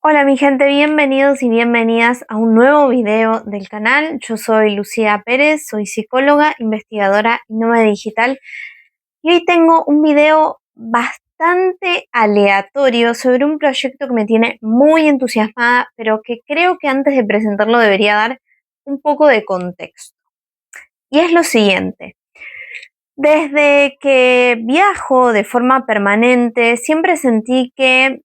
Hola mi gente, bienvenidos y bienvenidas a un nuevo video del canal. Yo soy Lucía Pérez, soy psicóloga, investigadora y nómada digital y hoy tengo un video bastante aleatorio sobre un proyecto que me tiene muy entusiasmada, pero que creo que antes de presentarlo debería dar un poco de contexto. Y es lo siguiente. Desde que viajo de forma permanente, siempre sentí que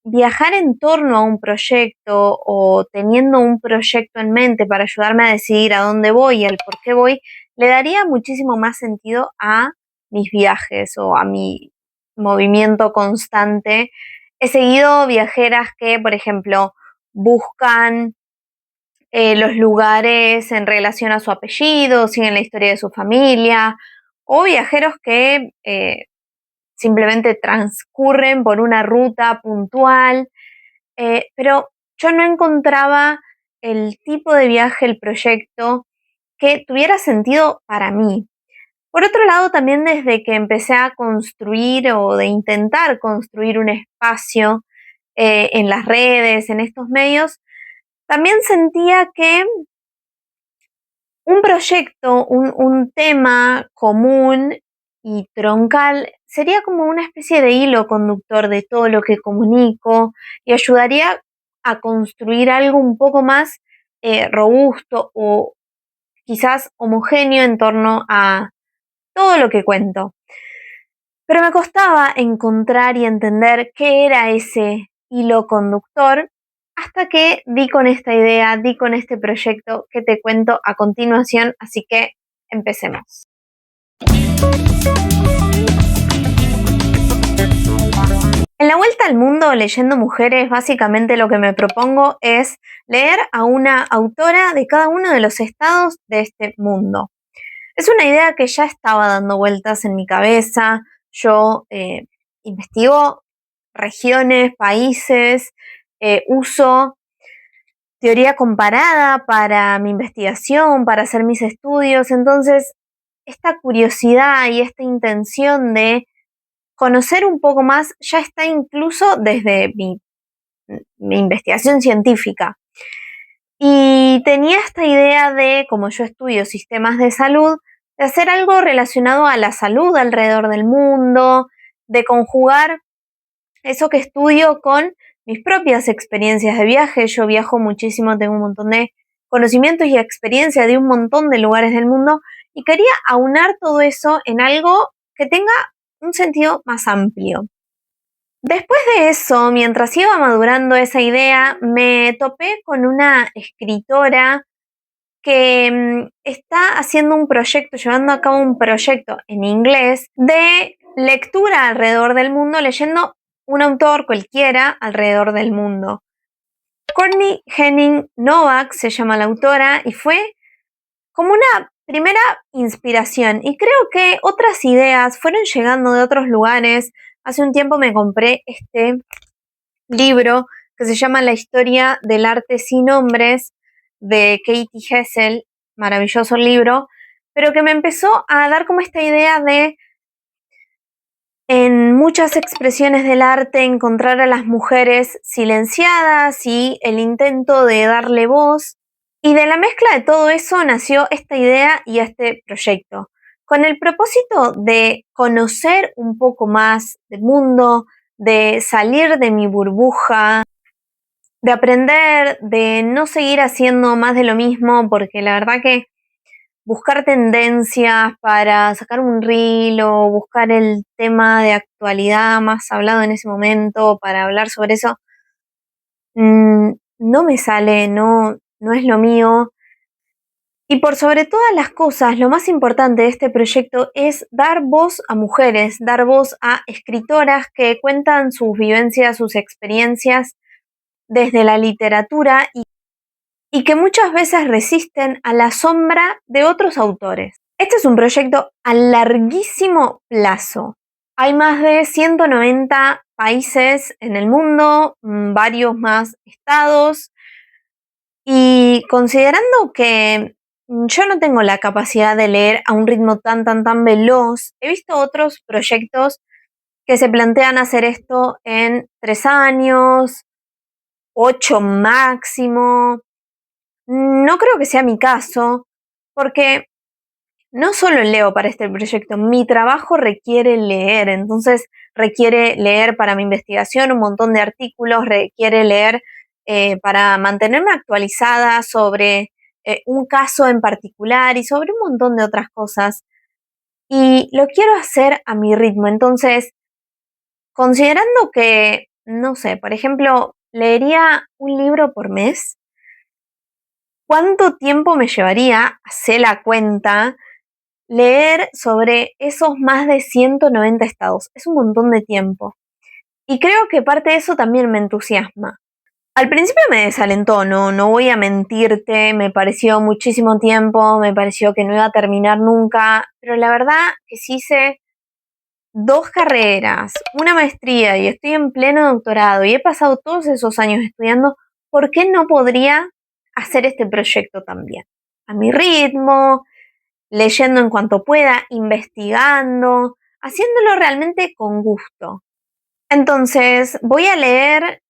viajar en torno a un proyecto o teniendo un proyecto en mente para ayudarme a decidir a dónde voy y al por qué voy, le daría muchísimo más sentido a mis viajes o a mi movimiento constante. He seguido viajeras que, por ejemplo, buscan los lugares en relación a su apellido, siguen la historia de su familia, o viajeros que simplemente transcurren por una ruta puntual, pero yo no encontraba el tipo de viaje, el proyecto que tuviera sentido para mí. Por otro lado, también desde que empecé a construir o de intentar construir un espacio en las redes, en estos medios, también sentía que un proyecto, un tema común y troncal sería como una especie de hilo conductor de todo lo que comunico y ayudaría a construir algo un poco más robusto o quizás homogéneo en torno a todo lo que cuento. Pero me costaba encontrar y entender qué era ese hilo conductor hasta que di con esta idea, di con este proyecto que te cuento a continuación, así que empecemos. En la vuelta al mundo leyendo mujeres, básicamente lo que me propongo es leer a una autora de cada uno de los estados de este mundo. Es una idea que ya estaba dando vueltas en mi cabeza. Yo investigo regiones, países, uso teoría comparada para mi investigación, para hacer mis estudios. Entonces, esta curiosidad y esta intención de conocer un poco más ya está incluso desde mi investigación científica. Y tenía esta idea de, como yo estudio sistemas de salud, de hacer algo relacionado a la salud alrededor del mundo, de conjugar eso que estudio con mis propias experiencias de viaje. Yo viajo muchísimo, tengo un montón de conocimientos y experiencia de un montón de lugares del mundo y quería aunar todo eso en algo que tenga un sentido más amplio. Después de eso, mientras iba madurando esa idea, me topé con una escritora que está haciendo un proyecto, llevando a cabo un proyecto en inglés de lectura alrededor del mundo, leyendo un autor cualquiera alrededor del mundo. Courtney Henning Novak se llama la autora y fue como una primera inspiración. Y creo que otras ideas fueron llegando de otros lugares. Hace un tiempo me compré este libro que se llama La historia del arte sin nombres de Katie Hessel, maravilloso libro, pero que me empezó a dar como esta idea de en muchas expresiones del arte encontrar a las mujeres silenciadas y el intento de darle voz. Y de la mezcla de todo eso nació esta idea y este proyecto, con el propósito de conocer un poco más del mundo, de salir de mi burbuja, de aprender, de no seguir haciendo más de lo mismo, porque la verdad que buscar tendencias para sacar un reel o buscar el tema de actualidad más hablado en ese momento para hablar sobre eso, no me sale, no es lo mío. Y por sobre todas las cosas, lo más importante de este proyecto es dar voz a mujeres, dar voz a escritoras que cuentan sus vivencias, sus experiencias desde la literatura y que muchas veces resisten a la sombra de otros autores. Este es un proyecto a larguísimo plazo. Hay más de 190 países en el mundo, varios más estados, y considerando que yo no tengo la capacidad de leer a un ritmo tan veloz, he visto otros proyectos que se plantean hacer esto en 3 años, 8 máximo. No creo que sea mi caso, porque no solo leo para este proyecto, mi trabajo requiere leer, entonces requiere leer para mi investigación un montón de artículos, requiere leer para mantenerme actualizada sobre un caso en particular y sobre un montón de otras cosas. Y lo quiero hacer a mi ritmo, entonces, considerando que, no sé, por ejemplo, leería un libro por mes, ¿cuánto tiempo me llevaría, hacer la cuenta, leer sobre esos más de 190 estados? Es un montón de tiempo. Y creo que parte de eso también me entusiasma. Al principio me desalentó, no voy a mentirte, me pareció muchísimo tiempo, me pareció que no iba a terminar nunca, pero la verdad que sí hice 2 carreras, una maestría y estoy en pleno doctorado y he pasado todos esos años estudiando, ¿por qué no podría hacer este proyecto también? A mi ritmo, leyendo en cuanto pueda, investigando, haciéndolo realmente con gusto. Entonces, voy a leer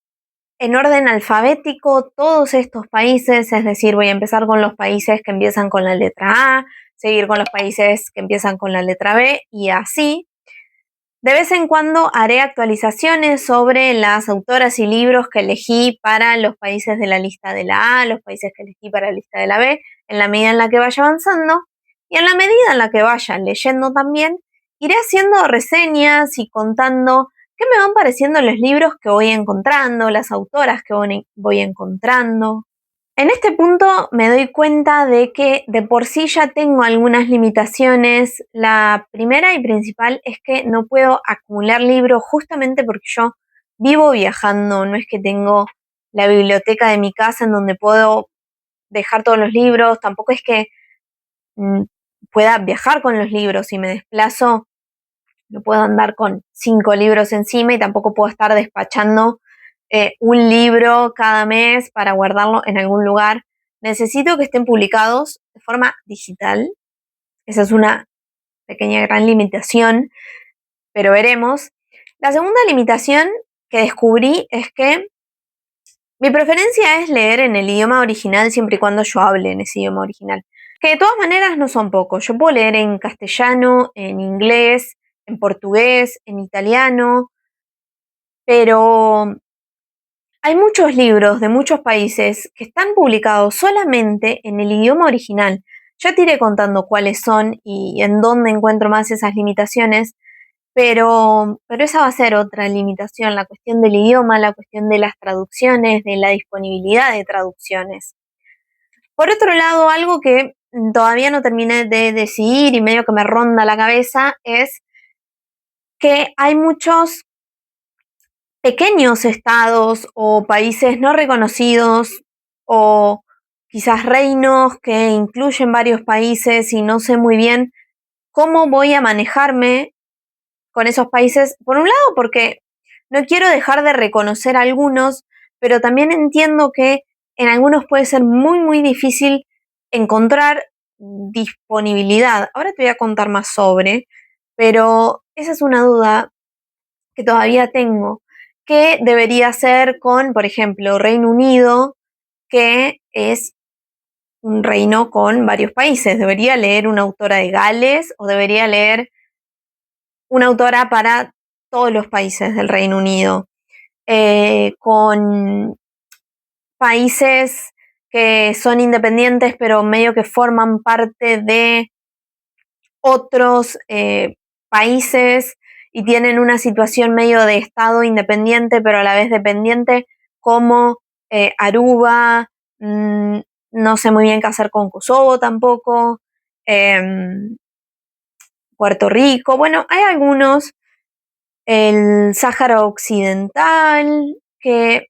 en orden alfabético todos estos países, es decir, voy a empezar con los países que empiezan con la letra A, seguir con los países que empiezan con la letra B y así. De vez en cuando haré actualizaciones sobre las autoras y libros que elegí para los países de la lista de la A, los países que elegí para la lista de la B, en la medida en la que vaya avanzando. Y en la medida en la que vaya leyendo también, iré haciendo reseñas y contando qué me van pareciendo los libros que voy encontrando, las autoras que voy encontrando. En este punto me doy cuenta de que de por sí ya tengo algunas limitaciones. La primera y principal es que no puedo acumular libros justamente porque yo vivo viajando, no es que tengo la biblioteca de mi casa en donde puedo dejar todos los libros, tampoco es que mm, pueda viajar con los libros. Si me desplazo, no puedo andar con 5 libros encima y tampoco puedo estar despachando un libro cada mes para guardarlo en algún lugar. Necesito que estén publicados de forma digital. Esa es una pequeña gran limitación, pero veremos. La segunda limitación que descubrí es que mi preferencia es leer en el idioma original siempre y cuando yo hable en ese idioma original. Que de todas maneras no son pocos. Yo puedo leer en castellano, en inglés, en portugués, en italiano, pero hay muchos libros de muchos países que están publicados solamente en el idioma original. Ya te iré contando cuáles son y en dónde encuentro más esas limitaciones, pero esa va a ser otra limitación, la cuestión del idioma, la cuestión de las traducciones, de la disponibilidad de traducciones. Por otro lado, algo que todavía no terminé de decidir y medio que me ronda la cabeza es que hay muchos pequeños estados o países no reconocidos o quizás reinos que incluyen varios países y no sé muy bien cómo voy a manejarme con esos países. Por un lado, porque no quiero dejar de reconocer algunos, pero también entiendo que en algunos puede ser muy difícil encontrar disponibilidad. Ahora te voy a contar más sobre, pero esa es una duda que todavía tengo. ¿Qué debería hacer con, por ejemplo, Reino Unido, que es un reino con varios países? ¿Debería leer una autora de Gales o debería leer una autora para todos los países del Reino Unido? Con países que son independientes pero medio que forman parte de otros países y tienen una situación medio de estado independiente pero a la vez dependiente, como Aruba, no sé muy bien qué hacer con Kosovo tampoco, Puerto Rico, bueno, hay algunos, el Sáhara Occidental, que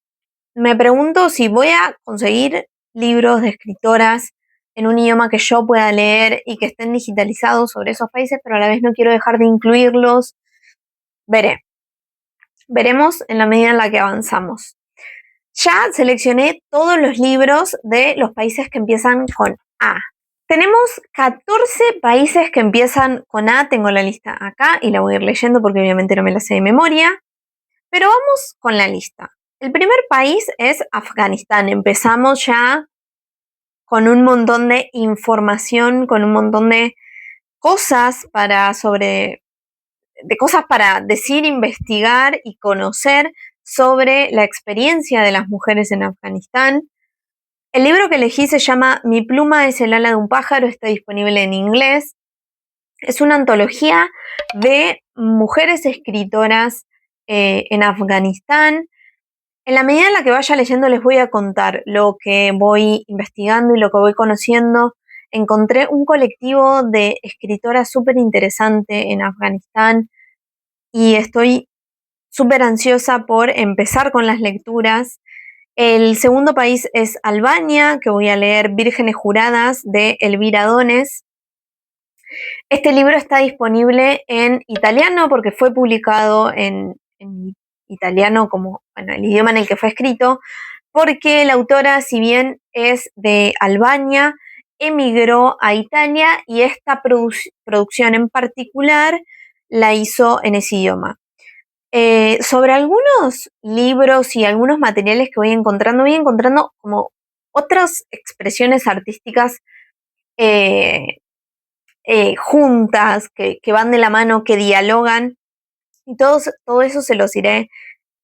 me pregunto si voy a conseguir libros de escritoras en un idioma que yo pueda leer y que estén digitalizados sobre esos países, pero a la vez no quiero dejar de incluirlos. Veremos en la medida en la que avanzamos. Ya seleccioné todos los libros de los países que empiezan con A. Tenemos 14 países que empiezan con A, tengo la lista acá y la voy a ir leyendo porque obviamente no me la sé de memoria, pero vamos con la lista. El primer país es Afganistán. Empezamos ya con un montón de información, con un montón de cosas de cosas para decir, investigar y conocer sobre la experiencia de las mujeres en Afganistán. El libro que elegí se llama Mi pluma es el ala de un pájaro, está disponible en inglés. Es una antología de mujeres escritoras en Afganistán. En la medida en la que vaya leyendo les voy a contar lo que voy investigando y lo que voy conociendo. Encontré un colectivo de escritoras súper interesante en Afganistán y estoy súper ansiosa por empezar con las lecturas. El segundo país es Albania, que voy a leer Vírgenes Juradas de Elvira Dones. Este libro está disponible en italiano porque fue publicado en italiano como el idioma en el que fue escrito, porque la autora, si bien es de Albania, emigró a Italia y esta producción en particular la hizo en ese idioma. Sobre algunos libros y algunos materiales que voy encontrando como otras expresiones artísticas eh, juntas, que van de la mano, que dialogan, y todo eso se los iré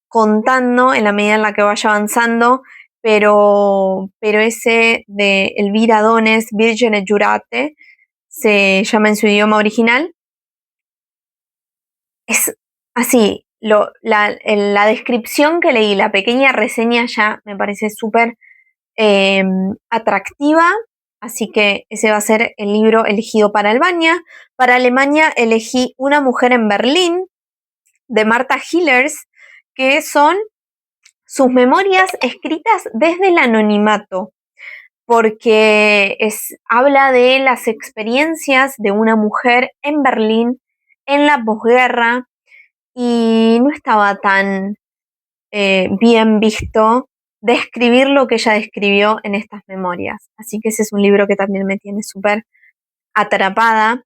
contando en la medida en la que vaya avanzando, pero ese de Elvira Dones, Virgine Giurate, se llama en su idioma original. Es así, la descripción que leí, la pequeña reseña ya me parece súper atractiva, así que ese va a ser el libro elegido para Albania. Para Alemania elegí Una mujer en Berlín, de Martha Hillers, que son sus memorias escritas desde el anonimato, porque habla de las experiencias de una mujer en Berlín en la posguerra y no estaba tan bien visto describir lo que ella describió en estas memorias. Así que ese es un libro que también me tiene súper atrapada.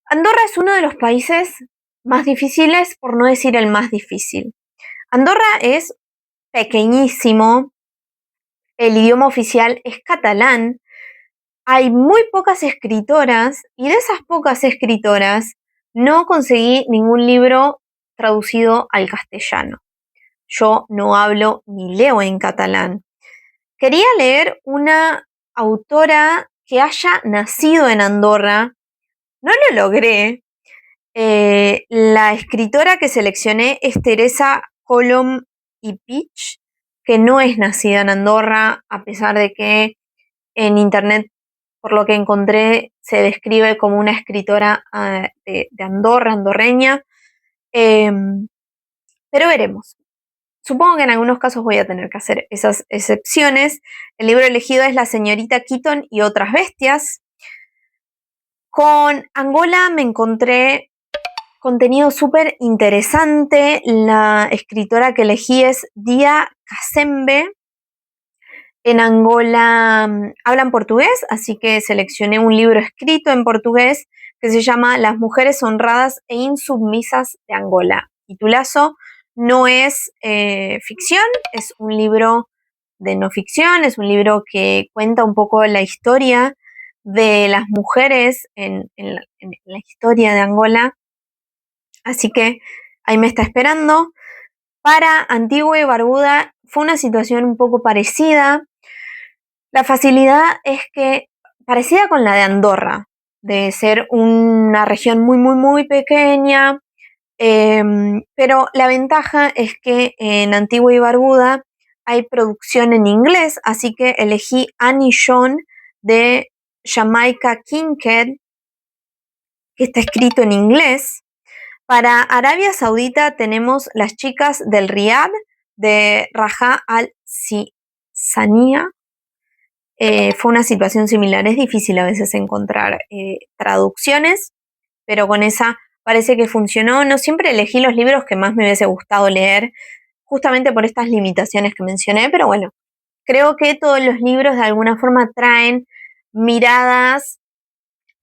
Andorra es uno de los países más difíciles, por no decir el más difícil. Andorra es pequeñísimo, el idioma oficial es catalán, hay muy pocas escritoras y de esas pocas escritoras no conseguí ningún libro traducido al castellano. Yo no hablo ni leo en catalán. Quería leer una autora que haya nacido en Andorra. No lo logré. La escritora que seleccioné es Teresa Colom y Pitch, que no es nacida en Andorra, a pesar de que en internet, por lo que encontré, se describe como una escritora de Andorra, andorreña. Pero veremos. Supongo que en algunos casos voy a tener que hacer esas excepciones. El libro elegido es La señorita Keaton y otras bestias. Con Angola me encontré contenido súper interesante. La escritora que elegí es Dia Kazembe. En Angola hablan portugués, así que seleccioné un libro escrito en portugués que se llama Las mujeres honradas e insubmisas de Angola. Titulazo, no es ficción, es un libro de no ficción, es un libro que cuenta un poco la historia de las mujeres en la historia de Angola. Así que ahí me está esperando. Para Antigua y Barbuda fue una situación un poco parecida. La facilidad es que, parecida con la de Andorra, de ser una región muy, muy, muy pequeña, pero la ventaja es que en Antigua y Barbuda hay producción en inglés, así que elegí Annie John de Jamaica Kincaid, que está escrito en inglés. Para Arabia Saudita tenemos Las chicas del Riad de Raja al-Sania. Fue una situación similar, es difícil a veces encontrar traducciones, pero con esa parece que funcionó. No siempre elegí los libros que más me hubiese gustado leer, justamente por estas limitaciones que mencioné, pero bueno, creo que todos los libros de alguna forma traen miradas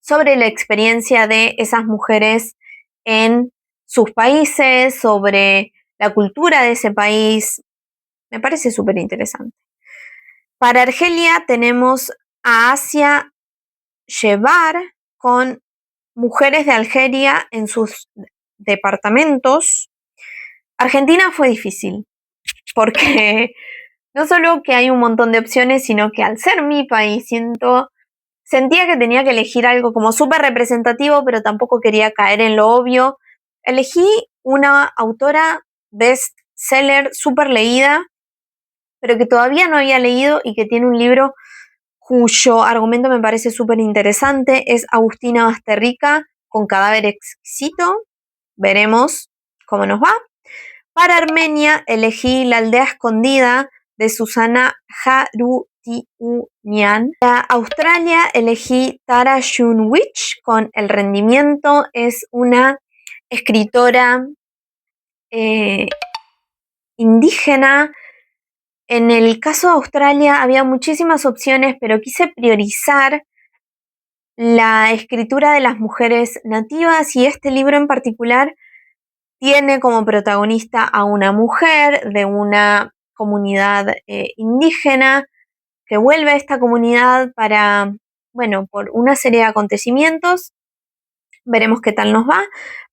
sobre la experiencia de esas mujeres en sus países, sobre la cultura de ese país. me parece súper interesante. Para Argelia tenemos a Asia Shebar con Mujeres de Argelia en sus departamentos. Argentina fue difícil, porque no solo que hay un montón de opciones, sino que al ser mi país sentía que tenía que elegir algo como súper representativo, pero tampoco quería caer en lo obvio. Elegí una autora bestseller súper leída, pero que todavía no había leído y que tiene un libro cuyo argumento me parece súper interesante. Es Agustina Basterrica con Cadáver Exquisito. Veremos cómo nos va. Para Armenia elegí La aldea escondida de Susana Jarutiunian. Para Australia elegí Tara Shunwich con El rendimiento. Es una escritora indígena. En el caso de Australia había muchísimas opciones, pero quise priorizar la escritura de las mujeres nativas y este libro en particular tiene como protagonista a una mujer de una comunidad indígena que vuelve a esta comunidad para, bueno, por una serie de acontecimientos. Veremos qué tal nos va.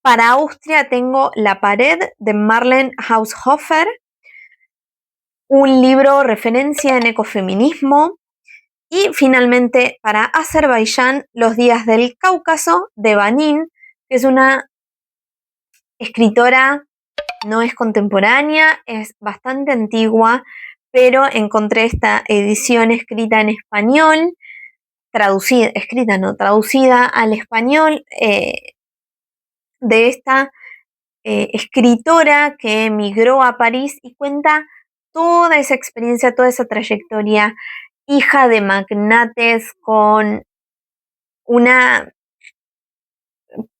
Para Austria tengo La pared de Marlene Haushofer, un libro referencia en ecofeminismo. Y finalmente para Azerbaiyán, Los días del Cáucaso de Banin, que es una escritora, no es contemporánea, es bastante antigua, pero encontré esta edición escrita en español, traducida al español, de esta escritora que emigró a París y cuenta toda esa experiencia, toda esa trayectoria, hija de magnates con una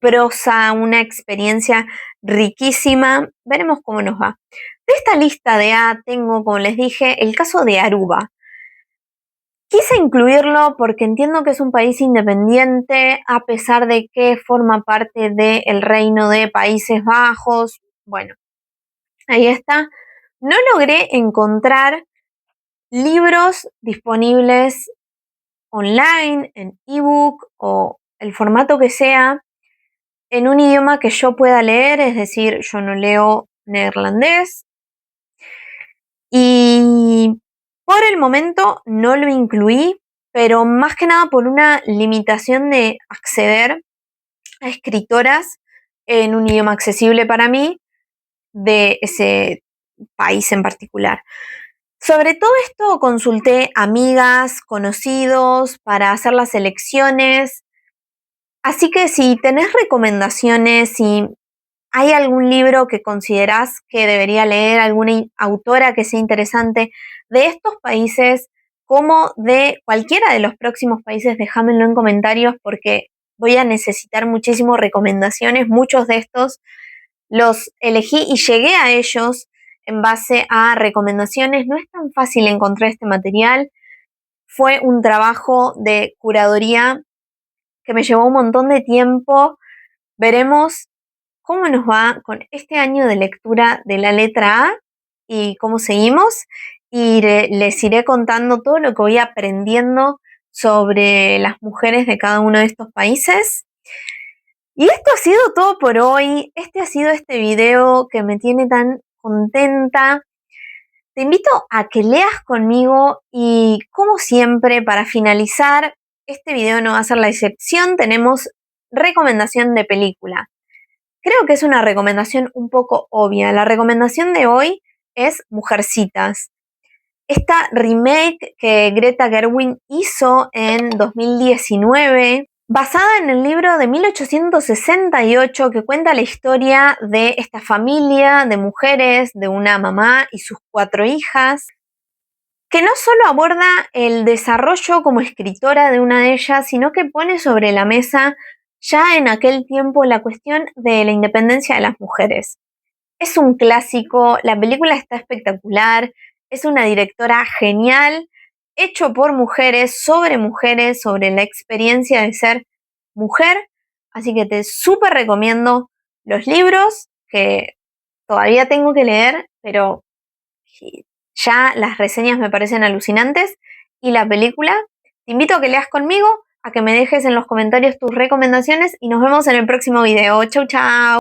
prosa, una experiencia riquísima. Veremos cómo nos va. De esta lista de A tengo, como les dije, el caso de Aruba. Quise incluirlo porque entiendo que es un país independiente, a pesar de que forma parte del Reino de Países Bajos. Bueno, ahí está. No logré encontrar libros disponibles online, en ebook o el formato que sea, en un idioma que yo pueda leer, es decir, yo no leo neerlandés. Y por el momento no lo incluí, pero más que nada por una limitación de acceder a escritoras en un idioma accesible para mí de ese país en particular. Sobre todo esto consulté amigas, conocidos para hacer las elecciones. Así que si tenés recomendaciones, si hay algún libro que considerás que debería leer, alguna autora que sea interesante de estos países como de cualquiera de los próximos países, déjamelo en comentarios porque voy a necesitar muchísimas recomendaciones. Muchos de estos los elegí y llegué a ellos en base a recomendaciones. No es tan fácil encontrar este material. Fue un trabajo de curaduría que me llevó un montón de tiempo. Veremos cómo nos va con este año de lectura de la letra A y cómo seguimos. Y les iré contando todo lo que voy aprendiendo sobre las mujeres de cada uno de estos países. Y esto ha sido todo por hoy. Este ha sido este video que me tiene tan contenta. Te invito a que leas conmigo y, como siempre, para finalizar, este video no va a ser la excepción, tenemos recomendación de película. Creo que es una recomendación un poco obvia. La recomendación de hoy es Mujercitas. Esta remake que Greta Gerwig hizo en 2019, basada en el libro de 1868 que cuenta la historia de esta familia de mujeres, de una mamá y sus 4 hijas, que no solo aborda el desarrollo como escritora de una de ellas, sino que pone sobre la mesa ya en aquel tiempo la cuestión de la independencia de las mujeres. Es un clásico, la película está espectacular, es una directora genial, hecho por mujeres, sobre la experiencia de ser mujer, así que te súper recomiendo los libros que todavía tengo que leer, pero Ya las reseñas me parecen alucinantes. Y la película, te invito a que leas conmigo, a que me dejes en los comentarios tus recomendaciones y nos vemos en el próximo video. Chau, chau.